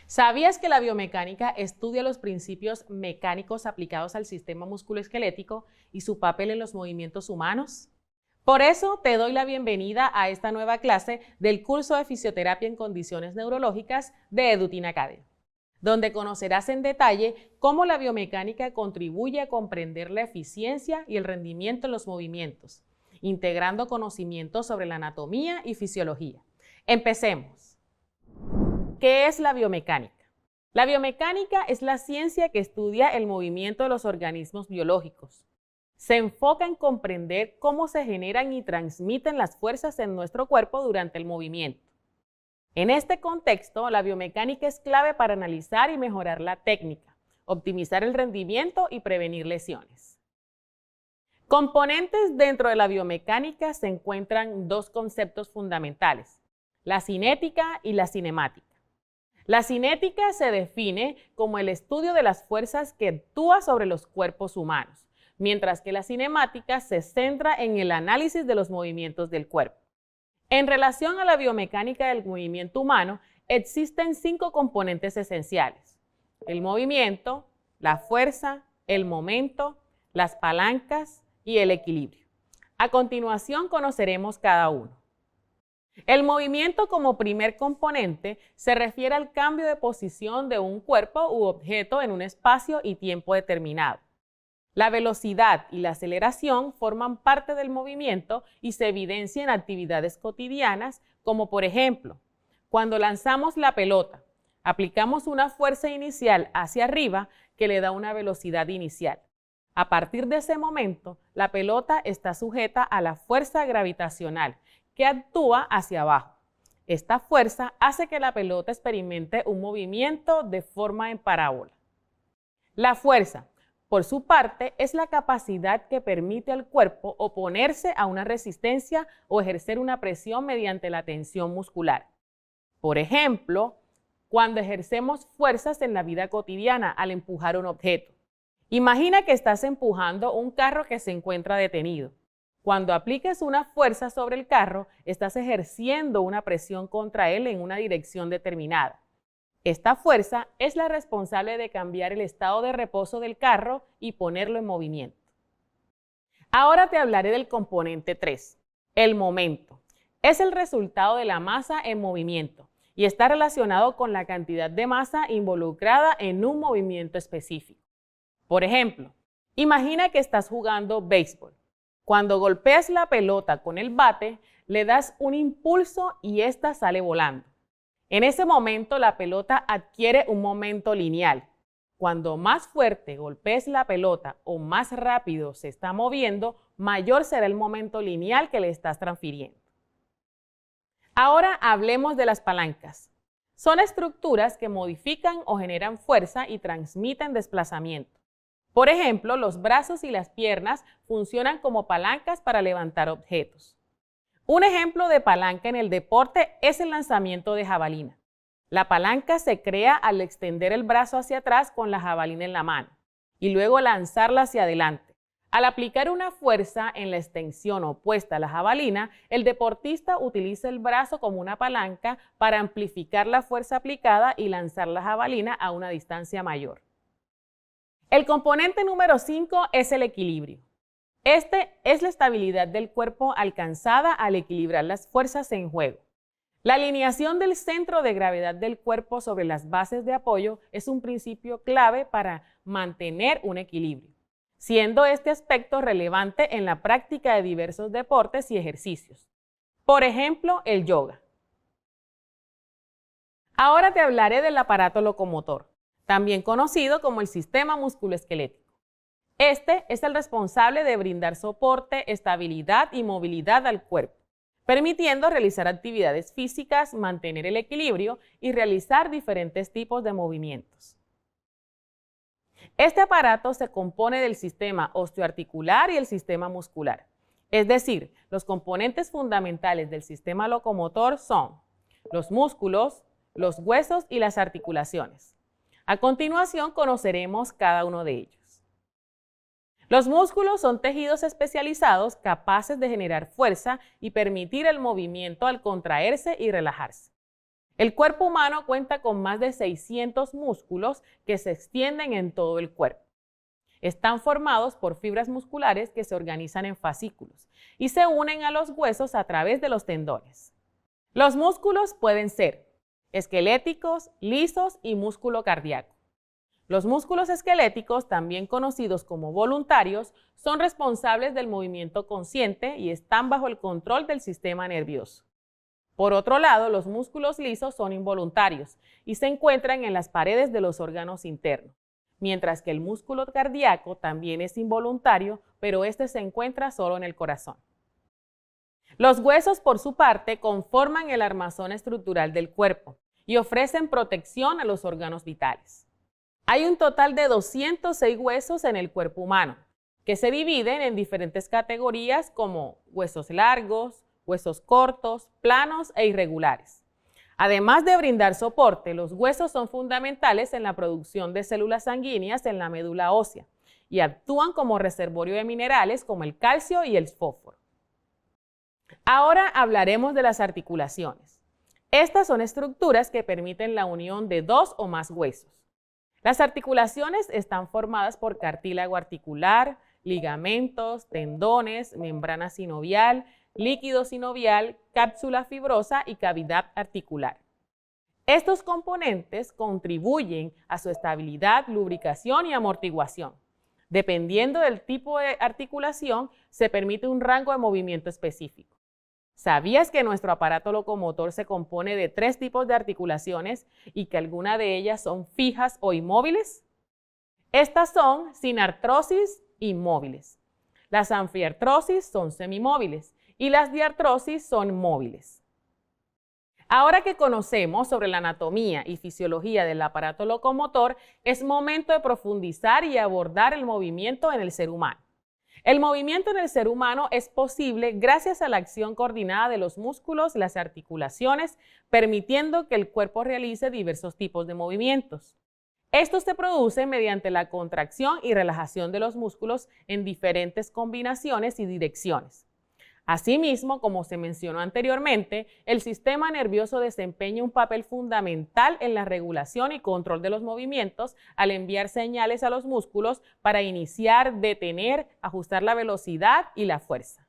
¿Sabías que la biomecánica estudia los principios mecánicos aplicados al sistema musculoesquelético y su papel en los movimientos humanos? Por eso te doy la bienvenida a esta nueva clase del curso de Fisioterapia en Condiciones Neurológicas de Edutin Academy, donde conocerás en detalle cómo la biomecánica contribuye a comprender la eficiencia y el rendimiento en los movimientos, integrando conocimientos sobre la anatomía y fisiología. Empecemos. ¿Qué es la biomecánica? La biomecánica es la ciencia que estudia el movimiento de los organismos biológicos. Se enfoca en comprender cómo se generan y transmiten las fuerzas en nuestro cuerpo durante el movimiento. En este contexto, la biomecánica es clave para analizar y mejorar la técnica, optimizar el rendimiento y prevenir lesiones. Componentes dentro de la biomecánica se encuentran dos conceptos fundamentales: la cinética y la cinemática. La cinética se define como el estudio de las fuerzas que actúan sobre los cuerpos humanos, mientras que la cinemática se centra en el análisis de los movimientos del cuerpo. En relación a la biomecánica del movimiento humano, existen 5 componentes esenciales: el movimiento, la fuerza, el momento, las palancas y el equilibrio. A continuación conoceremos cada uno. El movimiento como primer componente se refiere al cambio de posición de un cuerpo u objeto en un espacio y tiempo determinado. La velocidad y la aceleración forman parte del movimiento y se evidencian en actividades cotidianas, como por ejemplo, cuando lanzamos la pelota, aplicamos una fuerza inicial hacia arriba que le da una velocidad inicial. A partir de ese momento, la pelota está sujeta a la fuerza gravitacional que actúa hacia abajo. Esta fuerza hace que la pelota experimente un movimiento de forma en parábola. La fuerza, por su parte, es la capacidad que permite al cuerpo oponerse a una resistencia o ejercer una presión mediante la tensión muscular. Por ejemplo, cuando ejercemos fuerzas en la vida cotidiana al empujar un objeto. Imagina que estás empujando un carro que se encuentra detenido. Cuando apliques una fuerza sobre el carro, estás ejerciendo una presión contra él en una dirección determinada. Esta fuerza es la responsable de cambiar el estado de reposo del carro y ponerlo en movimiento. Ahora te hablaré del componente 3, el momento. Es el resultado de la masa en movimiento y está relacionado con la cantidad de masa involucrada en un movimiento específico. Por ejemplo, imagina que estás jugando béisbol. Cuando golpeas la pelota con el bate, le das un impulso y ésta sale volando. En ese momento, la pelota adquiere un momento lineal. Cuando más fuerte golpees la pelota o más rápido se está moviendo, mayor será el momento lineal que le estás transfiriendo. Ahora hablemos de las palancas. Son estructuras que modifican o generan fuerza y transmiten desplazamiento. Por ejemplo, los brazos y las piernas funcionan como palancas para levantar objetos. Un ejemplo de palanca en el deporte es el lanzamiento de jabalina. La palanca se crea al extender el brazo hacia atrás con la jabalina en la mano y luego lanzarla hacia adelante. Al aplicar una fuerza en la extensión opuesta a la jabalina, el deportista utiliza el brazo como una palanca para amplificar la fuerza aplicada y lanzar la jabalina a una distancia mayor. El componente número 5 es el equilibrio. Este es la estabilidad del cuerpo alcanzada al equilibrar las fuerzas en juego. La alineación del centro de gravedad del cuerpo sobre las bases de apoyo es un principio clave para mantener un equilibrio, siendo este aspecto relevante en la práctica de diversos deportes y ejercicios. Por ejemplo, el yoga. Ahora te hablaré del aparato locomotor, también conocido como el sistema musculoesquelético. Este es el responsable de brindar soporte, estabilidad y movilidad al cuerpo, permitiendo realizar actividades físicas, mantener el equilibrio y realizar diferentes tipos de movimientos. Este aparato se compone del sistema osteoarticular y el sistema muscular. Es decir, los componentes fundamentales del sistema locomotor son los músculos, los huesos y las articulaciones. A continuación conoceremos cada uno de ellos. Los músculos son tejidos especializados capaces de generar fuerza y permitir el movimiento al contraerse y relajarse. El cuerpo humano cuenta con más de 600 músculos que se extienden en todo el cuerpo. Están formados por fibras musculares que se organizan en fascículos y se unen a los huesos a través de los tendones. Los músculos pueden ser esqueléticos, lisos y músculo cardíaco. Los músculos esqueléticos, también conocidos como voluntarios, son responsables del movimiento consciente y están bajo el control del sistema nervioso. Por otro lado, los músculos lisos son involuntarios y se encuentran en las paredes de los órganos internos, mientras que el músculo cardíaco también es involuntario, pero este se encuentra solo en el corazón. Los huesos, por su parte, conforman el armazón estructural del cuerpo y ofrecen protección a los órganos vitales. Hay un total de 206 huesos en el cuerpo humano, que se dividen en diferentes categorías como huesos largos, huesos cortos, planos e irregulares. Además de brindar soporte, los huesos son fundamentales en la producción de células sanguíneas en la médula ósea y actúan como reservorio de minerales como el calcio y el fósforo. Ahora hablaremos de las articulaciones. Estas son estructuras que permiten la unión de dos o más huesos. Las articulaciones están formadas por cartílago articular, ligamentos, tendones, membrana sinovial, líquido sinovial, cápsula fibrosa y cavidad articular. Estos componentes contribuyen a su estabilidad, lubricación y amortiguación. Dependiendo del tipo de articulación, se permite un rango de movimiento específico. ¿Sabías que nuestro aparato locomotor se compone de 3 tipos de articulaciones y que algunas de ellas son fijas o inmóviles? Estas son sinartrosis y móviles. Las anfiartrosis son semimóviles y las diartrosis son móviles. Ahora que conocemos sobre la anatomía y fisiología del aparato locomotor, es momento de profundizar y abordar el movimiento en el ser humano. El movimiento en el ser humano es posible gracias a la acción coordinada de los músculos y las articulaciones, permitiendo que el cuerpo realice diversos tipos de movimientos. Esto se produce mediante la contracción y relajación de los músculos en diferentes combinaciones y direcciones. Asimismo, como se mencionó anteriormente, el sistema nervioso desempeña un papel fundamental en la regulación y control de los movimientos al enviar señales a los músculos para iniciar, detener, ajustar la velocidad y la fuerza.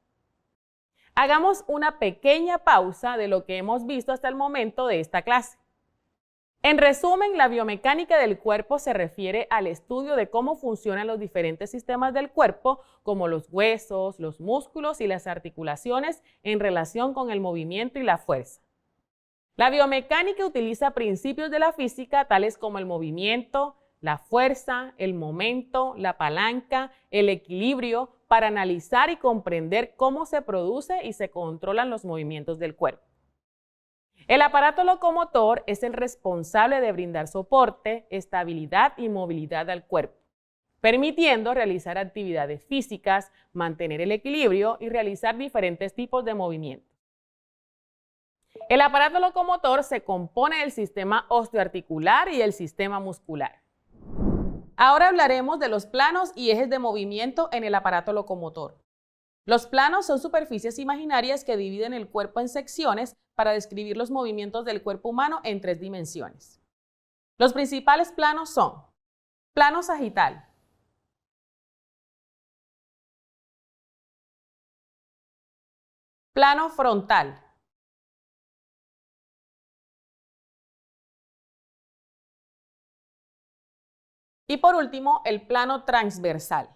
Hagamos una pequeña pausa de lo que hemos visto hasta el momento de esta clase. En resumen, la biomecánica del cuerpo se refiere al estudio de cómo funcionan los diferentes sistemas del cuerpo, como los huesos, los músculos y las articulaciones en relación con el movimiento y la fuerza. La biomecánica utiliza principios de la física tales como el movimiento, la fuerza, el momento, la palanca, el equilibrio, para analizar y comprender cómo se produce y se controlan los movimientos del cuerpo. El aparato locomotor es el responsable de brindar soporte, estabilidad y movilidad al cuerpo, permitiendo realizar actividades físicas, mantener el equilibrio y realizar diferentes tipos de movimientos. El aparato locomotor se compone del sistema osteoarticular y el sistema muscular. Ahora hablaremos de los planos y ejes de movimiento en el aparato locomotor. Los planos son superficies imaginarias que dividen el cuerpo en secciones para describir los movimientos del cuerpo humano en 3 dimensiones. Los principales planos son plano sagital, plano frontal, y por último el plano transversal.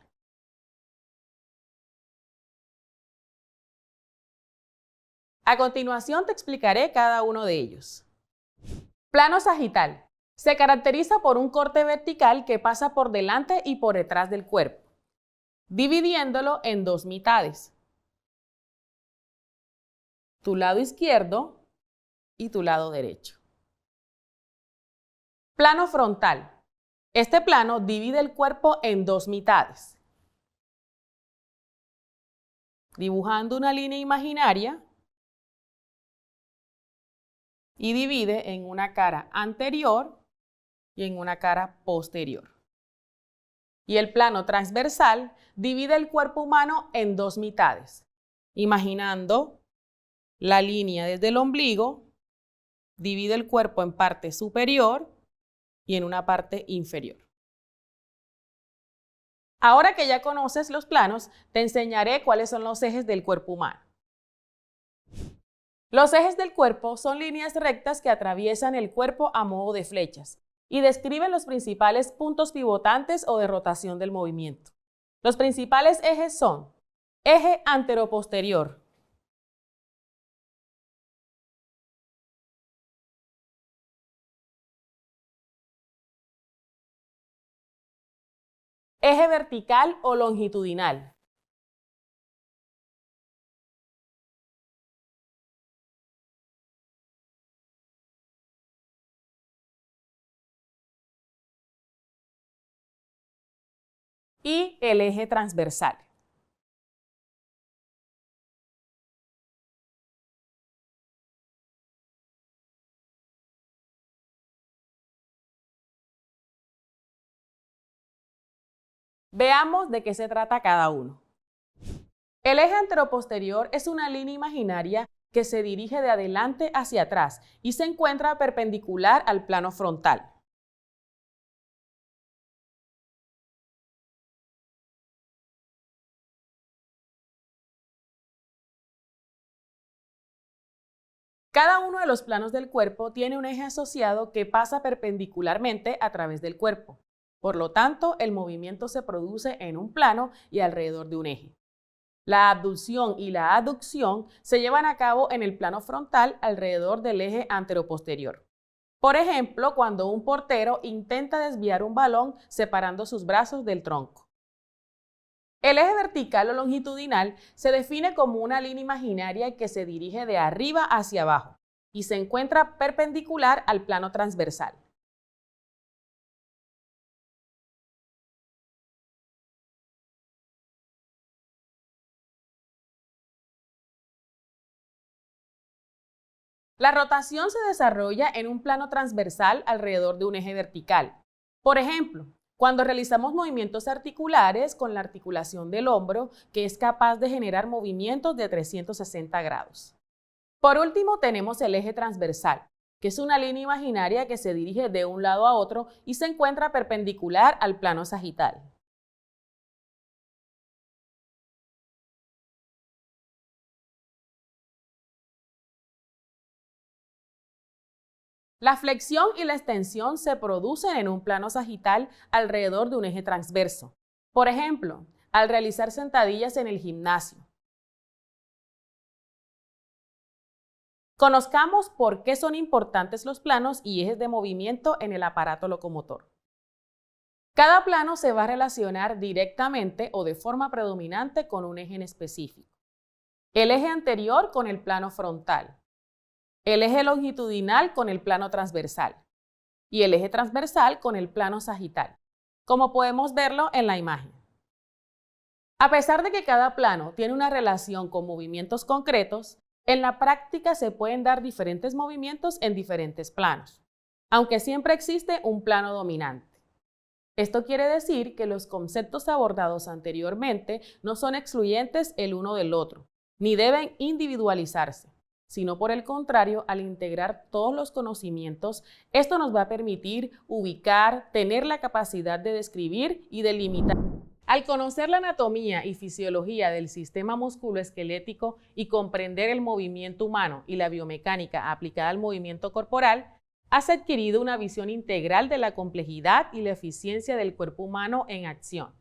A continuación te explicaré cada uno de ellos. Plano sagital. Se caracteriza por un corte vertical que pasa por delante y por detrás del cuerpo, dividiéndolo en 2 mitades. Tu lado izquierdo y tu lado derecho. Plano frontal. Este plano divide el cuerpo en 2 mitades, dibujando una línea imaginaria y divide en una cara anterior y en una cara posterior. Y el plano transversal divide el cuerpo humano en 2 mitades, imaginando la línea desde el ombligo Divide el cuerpo en parte superior y en una parte inferior. Ahora que ya conoces los planos, te enseñaré cuáles son los ejes del cuerpo humano. Los ejes del cuerpo son líneas rectas que atraviesan el cuerpo a modo de flechas y describen los principales puntos pivotantes o de rotación del movimiento. Los principales ejes son eje anteroposterior, eje vertical o longitudinal, y el eje transversal. Veamos de qué se trata cada uno. El eje anteroposterior es una línea imaginaria que se dirige de adelante hacia atrás y se encuentra perpendicular al plano frontal. Cada uno de los planos del cuerpo tiene un eje asociado que pasa perpendicularmente a través del cuerpo. Por lo tanto, el movimiento se produce en un plano y alrededor de un eje. La abducción y la aducción se llevan a cabo en el plano frontal alrededor del eje anteroposterior. Por ejemplo, cuando un portero intenta desviar un balón separando sus brazos del tronco. El eje vertical o longitudinal se define como una línea imaginaria que se dirige de arriba hacia abajo y se encuentra perpendicular al plano transversal. La rotación se desarrolla en un plano transversal alrededor de un eje vertical. Por ejemplo, cuando realizamos movimientos articulares con la articulación del hombro, que es capaz de generar movimientos de 360 grados. Por último, tenemos el eje transversal, que es una línea imaginaria que se dirige de un lado a otro y se encuentra perpendicular al plano sagital. La flexión y la extensión se producen en un plano sagital alrededor de un eje transverso. Por ejemplo, al realizar sentadillas en el gimnasio. Conozcamos por qué son importantes los planos y ejes de movimiento en el aparato locomotor. Cada plano se va a relacionar directamente o de forma predominante con un eje en específico. El eje anterior con el plano frontal. El eje longitudinal con el plano transversal y el eje transversal con el plano sagital, como podemos verlo en la imagen. A pesar de que cada plano tiene una relación con movimientos concretos, en la práctica se pueden dar diferentes movimientos en diferentes planos, aunque siempre existe un plano dominante. Esto quiere decir que los conceptos abordados anteriormente no son excluyentes el uno del otro, ni deben individualizarse, sino por el contrario, al integrar todos los conocimientos, esto nos va a permitir ubicar, tener la capacidad de describir y delimitar. Al conocer la anatomía y fisiología del sistema musculoesquelético y comprender el movimiento humano y la biomecánica aplicada al movimiento corporal, has adquirido una visión integral de la complejidad y la eficiencia del cuerpo humano en acción.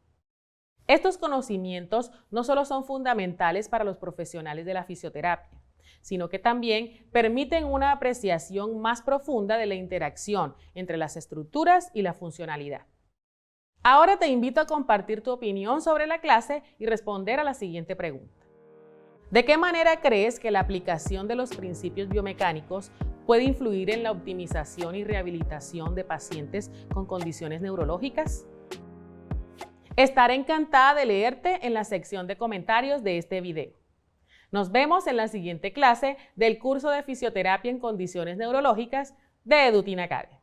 Estos conocimientos no solo son fundamentales para los profesionales de la fisioterapia, sino que también permiten una apreciación más profunda de la interacción entre las estructuras y la funcionalidad. Ahora te invito a compartir tu opinión sobre la clase y responder a la siguiente pregunta. ¿De qué manera crees que la aplicación de los principios biomecánicos puede influir en la optimización y rehabilitación de pacientes con condiciones neurológicas? Estaré encantada de leerte en la sección de comentarios de este video. Nos vemos en la siguiente clase del curso de fisioterapia en condiciones neurológicas de Edutin Academy.